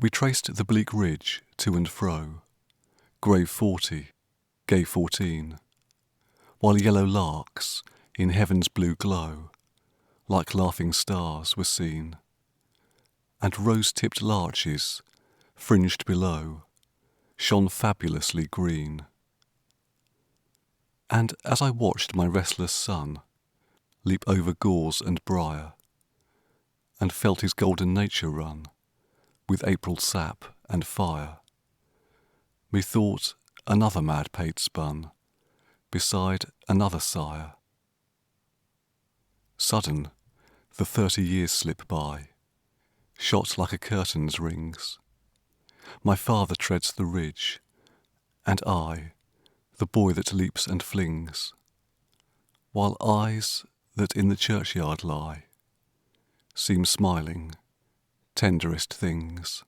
We traced the bleak ridge to and fro, grave 40, gay 14, while yellow larks in heaven's blue glow like laughing stars were seen, and rose-tipped larches fringed below shone fabulously green. And as I watched my restless son leap over gorse and briar, and felt his golden nature run with April sap and fire, methought another mad pate spun beside another sire. Sudden the 30 years slip by, shot like a curtain's rings. My father treads the ridge, and I the boy that leaps and flings, while eyes that in the churchyard lie seem smiling tenderest things.